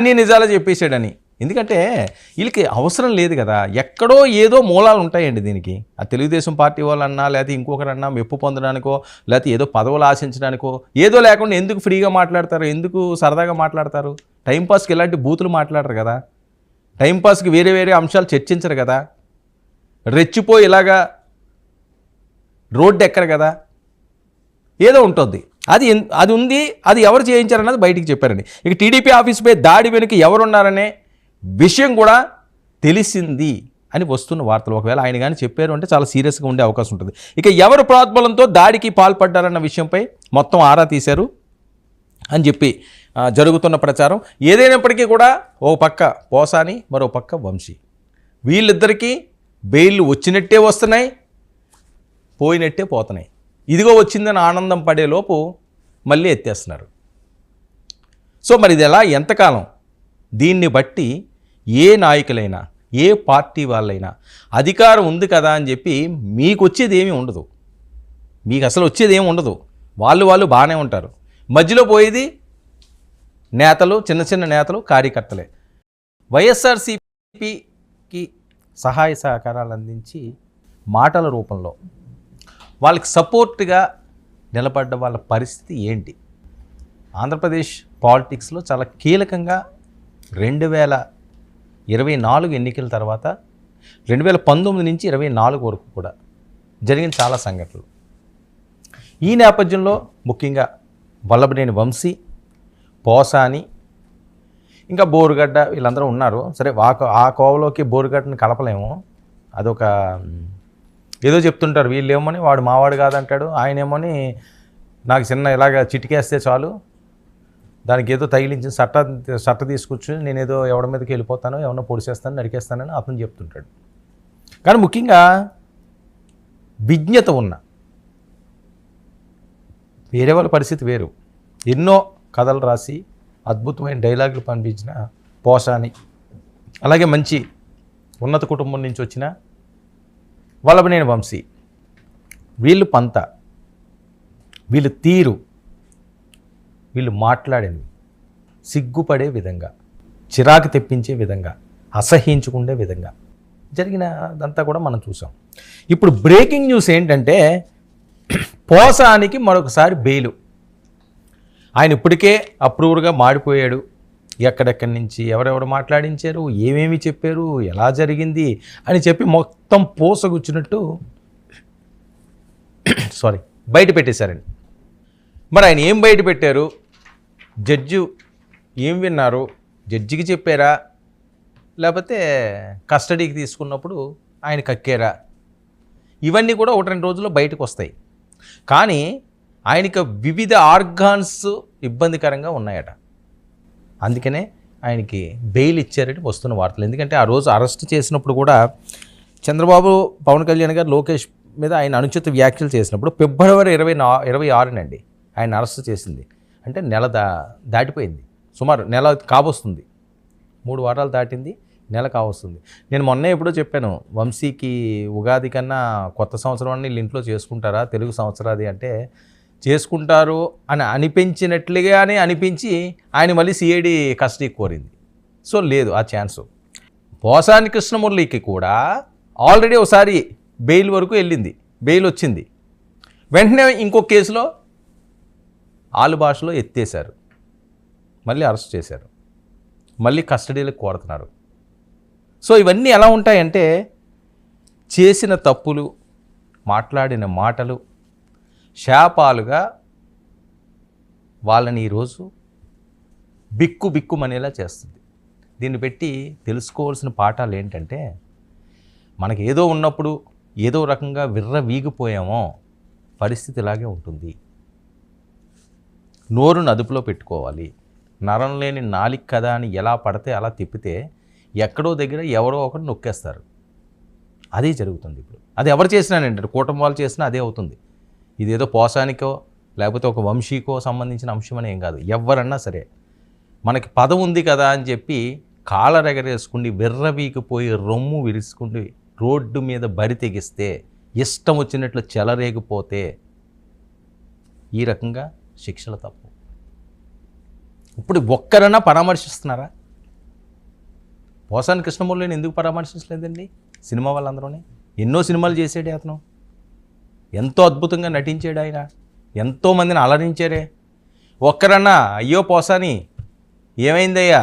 అన్ని నిజాలు చెప్పేశాడని. ఎందుకంటే వీళ్ళకి అవసరం లేదు కదా, ఎక్కడో ఏదో మూలాలు ఉంటాయండి దీనికి. ఆ తెలుగుదేశం పార్టీ వాళ్ళన్నా లేకపోతే ఇంకొకరన్నా మెప్పు పొందడానికో లేకపోతే ఏదో పదవులు ఆశించడానికో ఏదో లేకుండా ఎందుకు ఫ్రీగా మాట్లాడతారు, ఎందుకు సరదాగా మాట్లాడతారు? టైంపాస్కి ఇలాంటి బూతులు మాట్లాడరు కదా, టైంపాస్కి వేరే వేరే అంశాలు చర్చించరు కదా, రెచ్చిపోయి ఇలాగా రోడ్డు ఎక్కరు కదా, ఏదో ఉంటుంది. అది ఉంది, అది ఎవరు చేయించారన్నది బయటికి చెప్పారండి. ఇక టీడీపీ ఆఫీస్పై దాడి వెనుక ఎవరున్నారనే విషయం కూడా తెలిసింది అని వస్తున్న వార్తలు. ఒకవేళ ఆయన కానీ చెప్పారు అంటే చాలా సీరియస్గా ఉండే అవకాశం ఉంటుంది. ఇక ఎవరు ప్రోద్బలంతో దాడికి పాల్పడ్డారన్న విషయంపై మొత్తం ఆరా తీశారు అని చెప్పి జరుగుతున్న ప్రచారం. ఏదైనప్పటికీ కూడా ఓ పక్క పోసాని, మరో పక్క వంశీ, వీళ్ళిద్దరికీ బెయిల్ వచ్చినట్టే వస్తున్నాయి, పోయినట్టే పోతున్నాయి. ఇదిగో వచ్చిందని ఆనందం పడేలోపు మళ్ళీ ఎత్తేస్తున్నారు. సో మరి ఇది ఎలా, ఎంతకాలం? దీన్ని బట్టి ఏ నాయకులైనా ఏ పార్టీ వాళ్ళైనా అధికారం ఉంది కదా అని చెప్పి మీకు వచ్చేది ఏమీ ఉండదు, మీకు అసలు వచ్చేది ఏమి ఉండదు. వాళ్ళు బాగానే ఉంటారు. మధ్యలో పోయేది నేతలు, చిన్న చిన్న నేతలు, కార్యకర్తలే. వైఎస్ఆర్సీపీకి సహాయ సహకారాలు అందించి మాటల రూపంలో వాళ్ళకి సపోర్ట్గా నిలబడ్డ వాళ్ళ పరిస్థితి ఏంటి? ఆంధ్రప్రదేశ్ పాలిటిక్స్లో చాలా కీలకంగా 2024 ఎన్నికల తర్వాత 2019 నుంచి 24 వరకు కూడా జరిగిన చాలా సంఘటనలు. ఈ నేపథ్యంలో ముఖ్యంగా వల్లభనేని వంశీ, పోసాని, ఇంకా బోరుగడ్డ వీళ్ళందరూ ఉన్నారు. సరే ఆ కోవలోకి బోరుగడ్డని కలపలేము, అదొక ఏదో చెప్తుంటారు. వీళ్ళేమోని వాడు మావాడు కాదంటాడు, ఆయనేమోని నాకు చిన్న ఇలాగ చిటికేస్తే చాలు దానికి ఏదో తగిలించిన సట్ట తీసుకొచ్చి నేనేదో ఎవరి మీదకి వెళ్ళిపోతానో, ఎవరినో పొడిచేస్తాను, నరికేస్తానని అతను చెప్తుంటాడు. కానీ ముఖ్యంగా విజ్ఞత ఉన్న వేరే వాళ్ళ పరిస్థితి వేరు. ఎన్నో కథలు రాసి అద్భుతమైన డైలాగులు పంపించిన పోసాని, అలాగే మంచి ఉన్నత కుటుంబం నుంచి వచ్చిన వల్లభనేని వంశీ, వీళ్ళు పంత, వీళ్ళు తీరు, వీళ్ళు మాట్లాడేది సిగ్గుపడే విధంగా, చిరాకు తెప్పించే విధంగా, అసహ్యించుకునే విధంగా జరిగినదంతా కూడా మనం చూసాం. ఇప్పుడు బ్రేకింగ్ న్యూస్ ఏంటంటే పోసానికి మరొకసారి బెయిలు. ఆయన ఇప్పటికే అప్రూవర్గా మాడిపోయాడు. ఎక్కడెక్కడి నుంచి ఎవరెవరు మాట్లాడించారు, ఏమేమి చెప్పారు, ఎలా జరిగింది అని చెప్పి మొత్తం పోసగుచ్చినట్టు బయట పెట్టేశారండి. మరి ఆయన ఏం బయట పెట్టారు, జడ్జి ఏం విన్నారు, జడ్జికి చెప్పారా, లేకపోతే కస్టడీకి తీసుకున్నప్పుడు ఆయన కక్కారా, ఇవన్నీ కూడా 1-2 రోజుల్లో బయటకు వస్తాయి. కానీ ఆయనకి వివిధ ఆర్గాన్స్ ఇబ్బందికరంగా ఉన్నాయట. అందుకనే ఆయనకి బెయిల్ ఇచ్చారని వస్తున్న వార్తలు. ఎందుకంటే ఆ రోజు అరెస్ట్ చేసినప్పుడు కూడా చంద్రబాబు, పవన్ కళ్యాణ్ గారు లోకేష్ మీద ఆయన అనుచిత వ్యాఖ్యలు చేసినప్పుడు ఫిబ్రవరి 26 ఆయన అరెస్ట్ చేసింది. అంటే నెల దాటిపోయింది, సుమారు నెల కావస్తుంది, 3 వారాలు దాటింది, నెల కావస్తుంది. నేను మొన్నే ఎప్పుడో చెప్పాను, వంశీకి ఉగాది కన్నా కొత్త సంవత్సరం అని వీళ్ళు ఇంట్లో చేసుకుంటారా, తెలుగు సంవత్సరాది అంటే చేసుకుంటారు అని అనిపించినట్లుగానే అనిపించి ఆయన మళ్ళీ సిఐడి కస్టడీ కోరింది. సో లేదు ఆ ఛాన్సు. పోసాని కృష్ణమురళికి కూడా ఆల్రెడీ ఒకసారి బెయిల్ వరకు వెళ్ళింది, బెయిల్ వచ్చింది. వెంటనే ఇంకో కేసులో ఆలు భాషలో ఎత్తేశారు, మళ్ళీ అరెస్ట్ చేశారు, మళ్ళీ కస్టడీలకు కోరుతున్నారు. సో ఇవన్నీ ఎలా ఉంటాయంటే చేసిన తప్పులు, మాట్లాడిన మాటలు శాపాలుగా వాళ్ళని ఈరోజు బిక్కుమనేలా చేస్తుంది. దీన్ని పెట్టి తెలుసుకోవాల్సిన పాఠాలు ఏంటంటే, మనకి ఏదో ఉన్నప్పుడు ఏదో రకంగా వీగిపోయామో పరిస్థితి ఇలాగే ఉంటుంది. నోరును అదుపులో పెట్టుకోవాలి. నరం లేని నాలిక కదా అని ఎలా పడితే అలా తిప్పితే ఎక్కడో దగ్గర ఎవరో ఒకరు నొక్కేస్తారు. అదే జరుగుతుంది ఇప్పుడు. అది ఎవరు చేసినానంటే కూటమి వాళ్ళు చేసినా అదే అవుతుంది. ఇదేదో పోసానికో లేకపోతే ఒక వంశీకో సంబంధించిన అంశం అని ఏం కాదు. ఎవరన్నా సరే మనకి పదవి ఉంది కదా అని చెప్పి కాలరెగరేసుకుని విర్రవీకిపోయి రొమ్ము విరుచుకుని రోడ్డు మీద బరి తెగిస్తే, ఇష్టం వచ్చినట్లు చెలరేగిపోతే ఈ రకంగా శిక్షలు తప్పు. ఇప్పుడు ఒక్కరన్నా పరామర్శిస్తున్నారా? పోసాని కృష్ణమూర్తిని ఎందుకు పరామర్శించలేదండి సినిమా వాళ్ళందరూనే? ఎన్నో సినిమాలు చేసాడే అతను, ఎంతో అద్భుతంగా నటించాడు ఆయన, ఎంతోమందిని అలరించారే. ఒక్కరన్నా అయ్యో పోసాని ఏమైందయ్యా